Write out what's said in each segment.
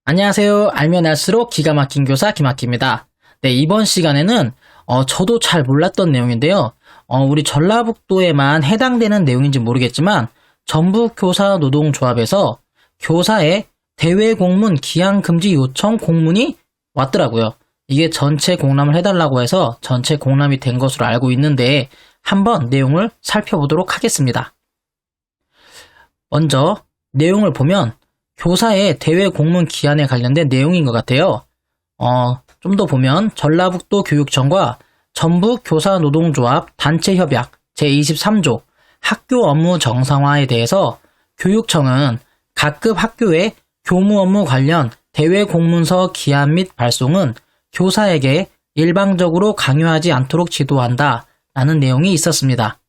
안녕하세요. 알면 알수록 기가 막힌 교사 김학기입니다. 네, 이번 시간에는 저도 잘 몰랐던 내용인데요. 우리 전라북도에만 해당되는 내용인지 모르겠지만 전북교사노동조합에서 교사의 대외공문 기한금지 요청 공문이 왔더라고요. 이게 전체 공람을 해달라고 해서 전체 공람이 된 것으로 알고 있는데 한번 내용을 살펴보도록 하겠습니다. 먼저 내용을 보면 교사의 대외 공문 기한에 관련된 내용인 것 같아요. 좀 더 보면 전라북도 교육청과 전북교사노동조합 단체협약 제23조 학교 업무 정상화에 대해서 교육청은 각급 학교의 교무 업무 관련 대외 공문서 기한 및 발송은 교사에게 일방적으로 강요하지 않도록 지도한다 라는 내용이 있었습니다.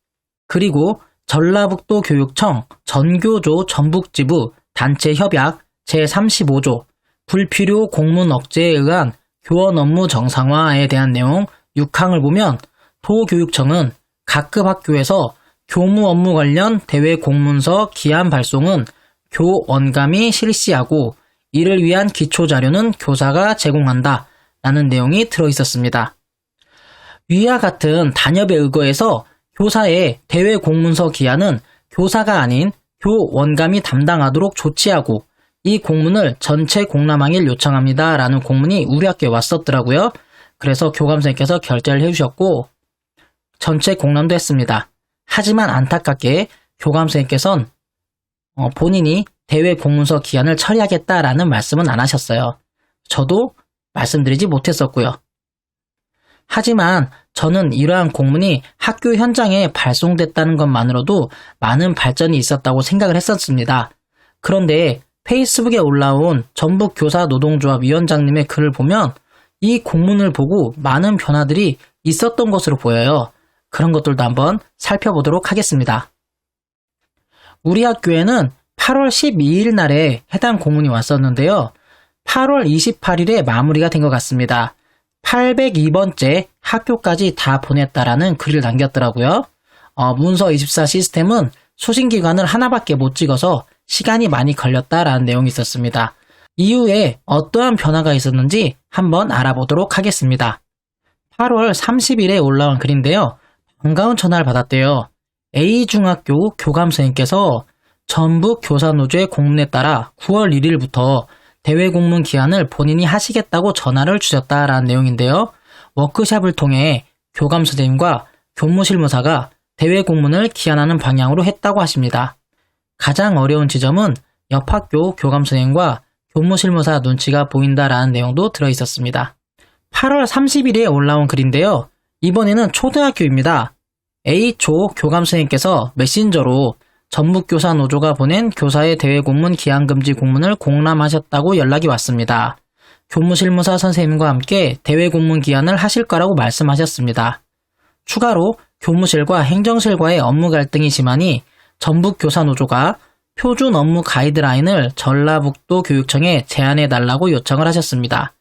그리고 전라북도 교육청 전교조 전북지부 단체협약 제35조 불필요 공문 억제에 의한 교원 업무 정상화에 대한 내용 6항을 보면 도교육청은 각급 학교에서 교무 업무 관련 대외 공문서 기한 발송은 교원감이 실시하고 이를 위한 기초 자료는 교사가 제공한다 라는 내용이 들어있었습니다. 위와 같은 단협에 의거해서 교사의 대외 공문서 기한은 교사가 아닌 교원감이 담당하도록 조치하고 이 공문을 전체 공람하길 요청합니다 라는 공문이 우리 학교에 왔었더라고요. 그래서 교감선생님께서 결재를 해주셨고 전체 공람도 했습니다. 하지만 안타깝게 교감선생님께서는 본인이 대외 공문서 기한을 처리하겠다라는 말씀은 안 하셨어요. 저도 말씀드리지 못했었고요. 하지만 저는 이러한 공문이 학교 현장에 발송됐다는 것만으로도 많은 발전이 있었다고 생각을 했었습니다. 그런데 페이스북에 올라온 전북교사노동조합 위원장님의 글을 보면 이 공문을 보고 많은 변화들이 있었던 것으로 보여요. 그런 것들도 한번 살펴보도록 하겠습니다. 우리 학교에는 8월 12일 날에 해당 공문이 왔었는데요. 8월 28일에 마무리가 된 것 같습니다. 802번째 학교까지 다 보냈다라는 글을 남겼더라고요. 문서24 시스템은 수신기간을 하나밖에 못 찍어서 시간이 많이 걸렸다라는 내용이 있었습니다. 이후에 어떠한 변화가 있었는지 한번 알아보도록 하겠습니다. 8월 30일에 올라온 글인데요. 반가운 전화를 받았대요. A중학교 교감선생님께서 전북교사노조의 공문에 따라 9월 1일부터 대외 공문 기한을 본인이 하시겠다고 전화를 주셨다라는 내용인데요. 워크샵을 통해 교감 선생님과 교무실무사가 대외 공문을 기한하는 방향으로 했다고 하십니다. 가장 어려운 지점은 옆 학교 교감 선생님과 교무실무사 눈치가 보인다라는 내용도 들어있었습니다. 8월 30일에 올라온 글인데요. 이번에는 초등학교입니다. A초 교감 선생님께서 메신저로 전북교사노조가 보낸 교사의 대외 공문 기한금지 공문을 공람하셨다고 연락이 왔습니다. 교무실무사 선생님과 함께 대외 공문 기한을 하실 거라고 말씀하셨습니다. 추가로 교무실과 행정실과의 업무 갈등이 심하니 전북교사노조가 표준 업무 가이드라인을 전라북도 교육청에 제안해달라고 요청을 하셨습니다.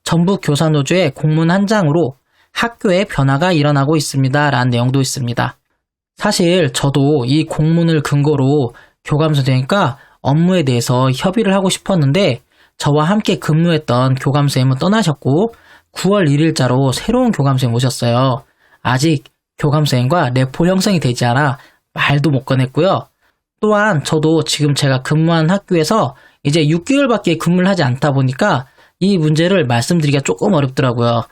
전북교사노조의 공문 한 장으로 학교에 변화가 일어나고 있습니다 라는 내용도 있습니다. 사실 저도 이 공문을 근거로 교감 선생님과 업무에 대해서 협의를 하고 싶었는데 저와 함께 근무했던 교감 선생님은 떠나셨고 9월 1일자로 새로운 교감 선생님 오셨어요. 아직 교감 선생님과 레포 형성이 되지 않아 말도 못 꺼냈고요. 또한 저도 지금 제가 근무한 학교에서 이제 6개월밖에 근무를 하지 않다 보니까 이 문제를 말씀드리기가 조금 어렵더라고요.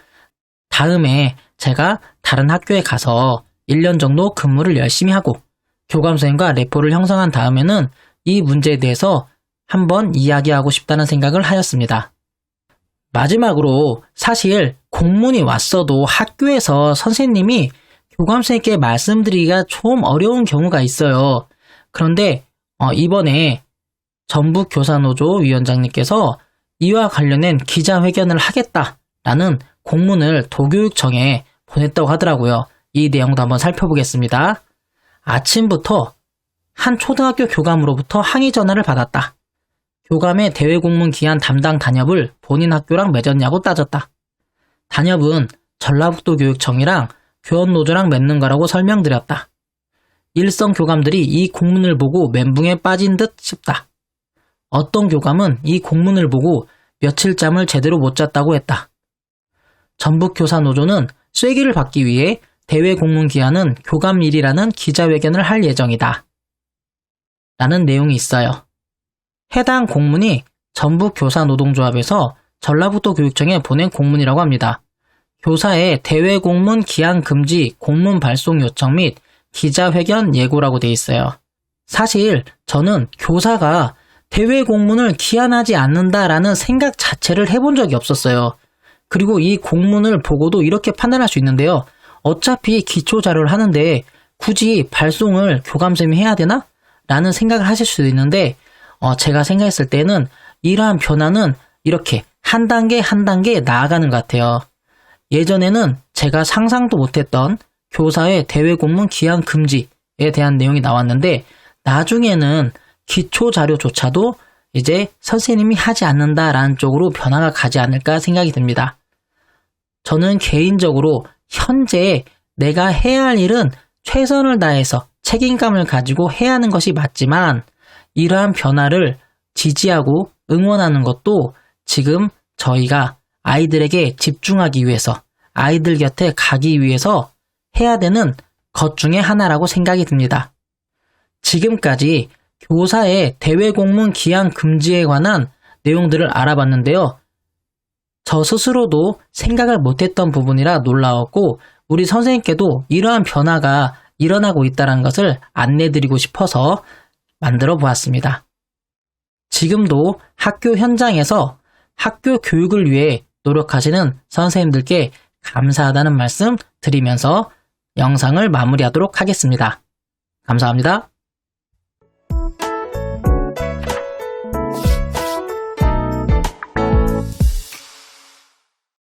다음에 제가 다른 학교에 가서 1년 정도 근무를 열심히 하고 교감선생님과 레포를 형성한 다음에는 이 문제에 대해서 한번 이야기하고 싶다는 생각을 하였습니다. 마지막으로 사실 공문이 왔어도 학교에서 선생님이 교감선생님께 말씀드리기가 좀 어려운 경우가 있어요. 그런데 이번에 전북교사노조 위원장님께서 이와 관련된 기자회견을 하겠다라는 공문을 도교육청에 보냈다고 하더라고요. 이 내용도 한번 살펴보겠습니다. 아침부터 한 초등학교 교감으로부터 항의 전화를 받았다. 교감의 대외 공문 기한 담당 단협을 본인 학교랑 맺었냐고 따졌다. 단협은 전라북도 교육청이랑 교원노조랑 맺는 거라고 설명드렸다. 일선 교감들이 이 공문을 보고 멘붕에 빠진 듯 싶다. 어떤 교감은 이 공문을 보고 며칠 잠을 제대로 못 잤다고 했다. 전북교사노조는 쐐기를 받기 위해 대외 공문 기한은 교감일이라는 기자회견을 할 예정이다. 라는 내용이 있어요. 해당 공문이 전북교사노동조합에서 전라북도 교육청에 보낸 공문이라고 합니다. 교사의 대외 공문 기한 금지 공문 발송 요청 및 기자회견 예고라고 돼 있어요. 사실 저는 교사가 대외 공문을 기한하지 않는다라는 생각 자체를 해본 적이 없었어요. 그리고 이 공문을 보고도 이렇게 판단할 수 있는데요. 어차피 기초 자료를 하는데 굳이 발송을 교감쌤이 해야 되나? 라는 생각을 하실 수도 있는데 제가 생각했을 때는 이러한 변화는 이렇게 한 단계 한 단계 나아가는 것 같아요. 예전에는 제가 상상도 못했던 교사의 대외 공문 기한 금지에 대한 내용이 나왔는데 나중에는 기초 자료조차도 이제 선생님이 하지 않는다라는 쪽으로 변화가 가지 않을까 생각이 듭니다. 저는 개인적으로 현재 내가 해야 할 일은 최선을 다해서 책임감을 가지고 해야 하는 것이 맞지만 이러한 변화를 지지하고 응원하는 것도 지금 저희가 아이들에게 집중하기 위해서 아이들 곁에 가기 위해서 해야 되는 것 중에 하나라고 생각이 듭니다. 지금까지 교사의 대외 공문 기한 금지에 관한 내용들을 알아봤는데요. 저 스스로도 생각을 못했던 부분이라 놀라웠고 우리 선생님께도 이러한 변화가 일어나고 있다는 것을 안내드리고 싶어서 만들어 보았습니다. 지금도 학교 현장에서 학교 교육을 위해 노력하시는 선생님들께 감사하다는 말씀 드리면서 영상을 마무리하도록 하겠습니다. 감사합니다.